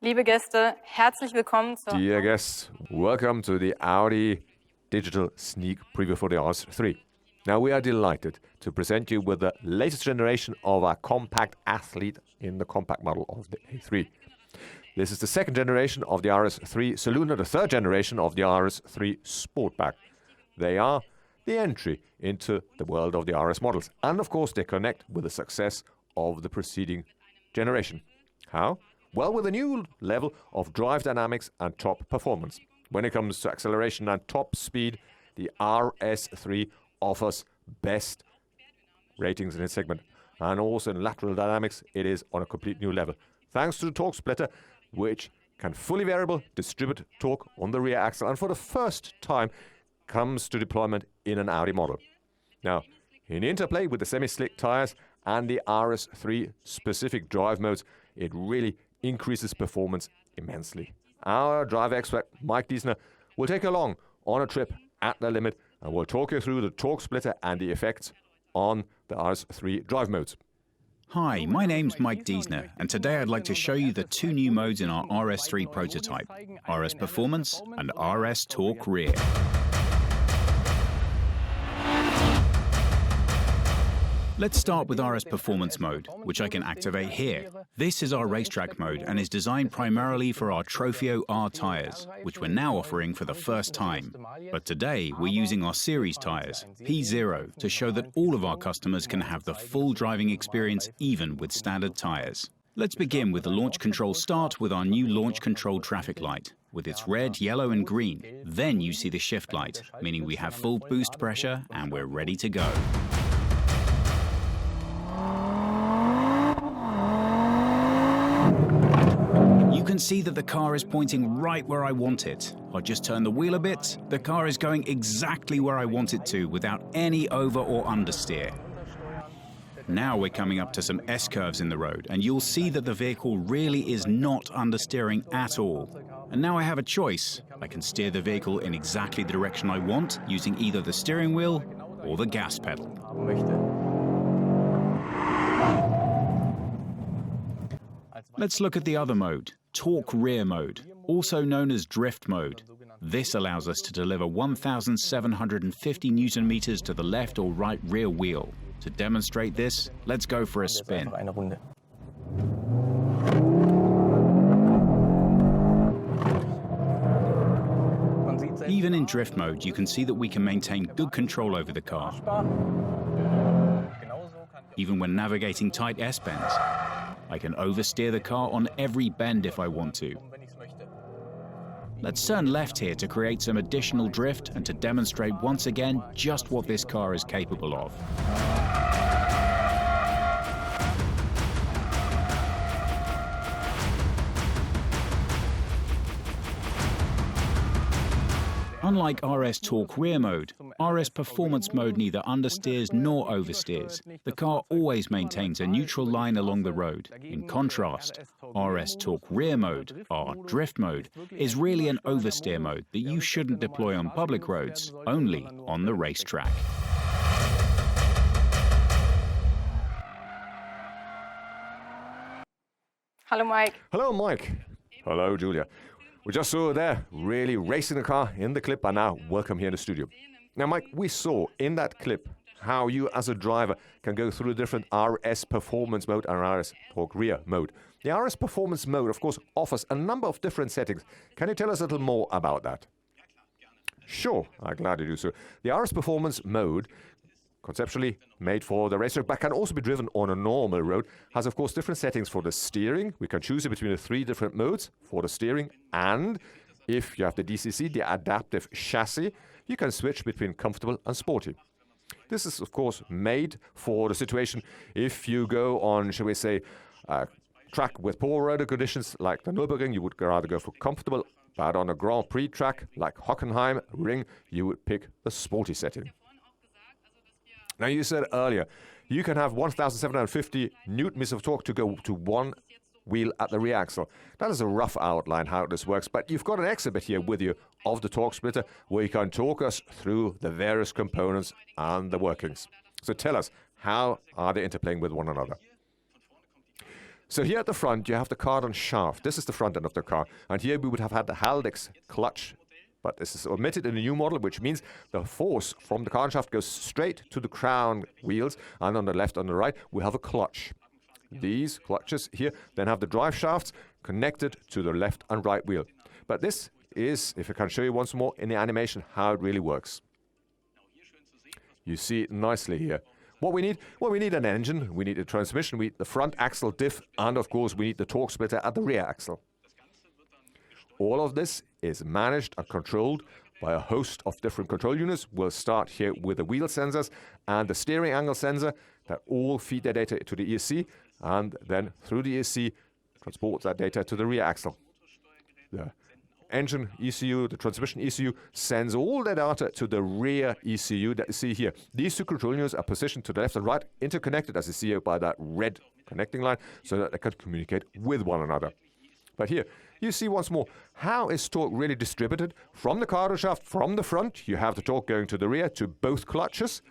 Liebe Gäste, herzlich willkommen zur... Dear guests, welcome to the Audi digital sneak preview for the RS3. Now we are delighted to present you with the latest generation of our compact athlete in the compact model of the A3. This is the second generation of the RS3 Saloon and the third generation of the RS3 Sportback. They are the entry into the world of the RS models, and of course they connect with the success of the preceding generation. How? Well, with a new level of drive dynamics and top performance. When it comes to acceleration and top speed, the RS3 offers best ratings in its segment. And also in lateral dynamics, it is on a complete new level. Thanks to the torque splitter, which can fully variable distribute torque on the rear axle, and for the first time comes to deployment in an Audi model. Now, in interplay with the semi-slick tires and the RS3 specific drive modes, it really increases performance immensely. Our driver expert, Mike Diesner, will take you along on a trip at the limit and will talk you through the torque splitter and the effects on the RS3 drive modes. Hi, my name's Mike Diesner, and today I'd like to show you the two new modes in our RS3 prototype, RS Performance and RS Torque Rear. Let's start with RS Performance mode, which I can activate here. This is our racetrack mode and is designed primarily for our Trofeo R tyres, which we're now offering for the first time. But today, we're using our series tyres, P0, to show that all of our customers can have the full driving experience even with standard tyres. Let's begin with the launch control start with our new launch control traffic light, with its red, yellow and green. Then you see the shift light, meaning we have full boost pressure and we're ready to go. You can see that the car is pointing right where I want it. I'll just turn the wheel a bit. The car is going exactly where I want it to without any over or understeer. Now we're coming up to some S-curves in the road, and you'll see that the vehicle really is not understeering at all. And now I have a choice. I can steer the vehicle in exactly the direction I want using either the steering wheel or the gas pedal. Let's look at the other mode, Torque Rear mode, also known as Drift mode. This allows us to deliver 1,750 Newton meters to the left or right rear wheel. To demonstrate this, let's go for a spin. Even in drift mode, you can see that we can maintain good control over the car, even when navigating tight S-bends. I can oversteer the car on every bend if I want to. Let's turn left here to create some additional drift and to demonstrate once again just what this car is capable of. Unlike RS Torque Rear mode, RS Performance mode neither understeers nor oversteers. The car always maintains a neutral line along the road. In contrast, RS Torque Rear mode, or Drift mode, is really an oversteer mode that you shouldn't deploy on public roads, only on the racetrack. Hello, Mike. Hello, Mike. Hello, Julia. We just saw you there, really racing the car in the clip, and now welcome here in the studio. Now, Mike, we saw in that clip how you as a driver can go through the different RS Performance mode and RS Torque Rear mode. The RS Performance mode, of course, offers a number of different settings. Can you tell us a little more about that? Sure, I'm glad to do so. The RS Performance mode, conceptually made for the racetrack, but can also be driven on a normal road, has of course different settings for the steering. We can choose between the three different modes for the steering, and if you have the DCC, the adaptive chassis, you can switch between comfortable and sporty. This is of course made for the situation if you go on, shall we say, a track with poor road conditions like the Nürburgring, you would rather go for comfortable, but on a Grand Prix track like Hockenheim Ring, you would pick the sporty setting. Now, you said earlier, you can have 1,750 Newton-meters of torque to go to one wheel at the rear axle. That is a rough outline how this works, but you've got an exhibit here with you of the torque splitter where you can talk us through the various components and the workings. So tell us, how are they interplaying with one another? So here at the front, you have the carbon shaft. This is the front end of the car. And here we would have had the Haldex clutch. But this is omitted in the new model, which means the force from the carbon shaft goes straight to the crown wheels. And on the left and the right, we have a clutch. These clutches here then have the drive shafts connected to the left and right wheel. But this is, if I can show you once more in the animation, how it really works. You see it nicely here. What we need? Well, we need an engine, we need a transmission, we need the front axle diff, and of course we need the torque splitter at the rear axle. All of this is managed and controlled by a host of different control units. We'll start here with the wheel sensors and the steering angle sensor that all feed their data to the ESC, and then through the ESC transport that data to the rear axle. The engine ECU, the transmission ECU, sends all the data to the rear ECU that you see here. These two control units are positioned to the left and right, interconnected, as you see here, by that red connecting line, so that they can communicate with one another. But here, you see once more, how is torque really distributed? From the cargo shaft, from the front, you have the torque going to the rear, to both clutches,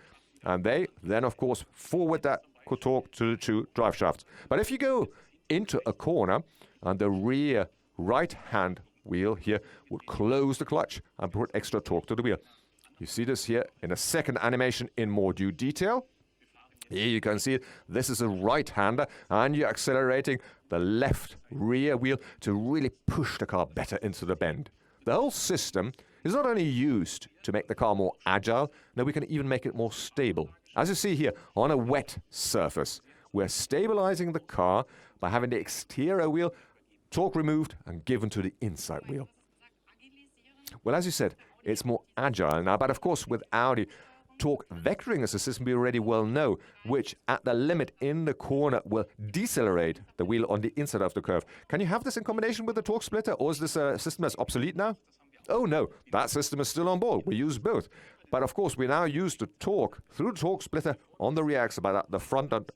and they then, of course, forward that torque to the two drive shafts. But if you go into a corner, and the rear right-hand wheel here would close the clutch and put extra torque to the wheel. You see this here in a second animation in more due detail. Here you can see it. This is a right-hander, and you're accelerating the left rear wheel to really push the car better into the bend. The whole system is not only used to make the car more agile, now we can even make it more stable. As you see here, on a wet surface, we're stabilizing the car by having the exterior wheel torque removed and given to the inside wheel. Well, as you said, it's more agile now, but of course with Audi, torque vectoring is a system we already well know, which at the limit in the corner will decelerate the wheel on the inside of the curve. Can you have this in combination with the torque splitter, or is this a system that's obsolete now? Oh no, that system is still on board. We use both. But of course, we now use the torque through the torque splitter on the rear axle, by the front and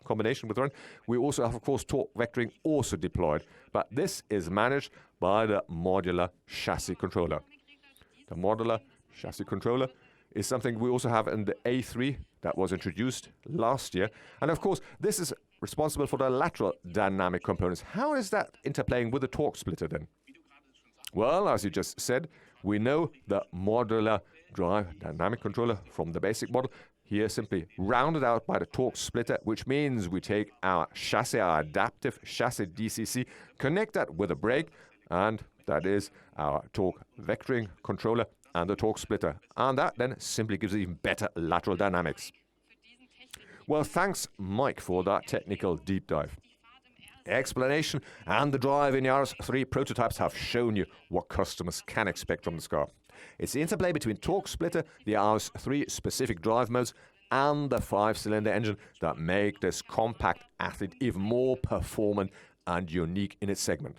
combination with the front. We also have, of course, torque vectoring also deployed. But this is managed by the modular chassis controller. The modular chassis controller is something we also have in the A3 that was introduced last year. And of course, this is responsible for the lateral dynamic components. How is that interplaying with the torque splitter then? Well, as you just said, we know the modular drive dynamic controller from the basic model. Here simply rounded out by the torque splitter, which means we take our chassis, our adaptive chassis DCC, connect that with a brake, and that is our torque vectoring controller and the torque splitter. And that then simply gives even better lateral dynamics. Well, thanks, Mike, for that technical deep dive. Explanation and the drive in the RS3 prototypes have shown you what customers can expect from this car. It's the interplay between torque splitter, the RS3 specific drive modes, and the 5-cylinder engine that make this compact athlete even more performant and unique in its segment.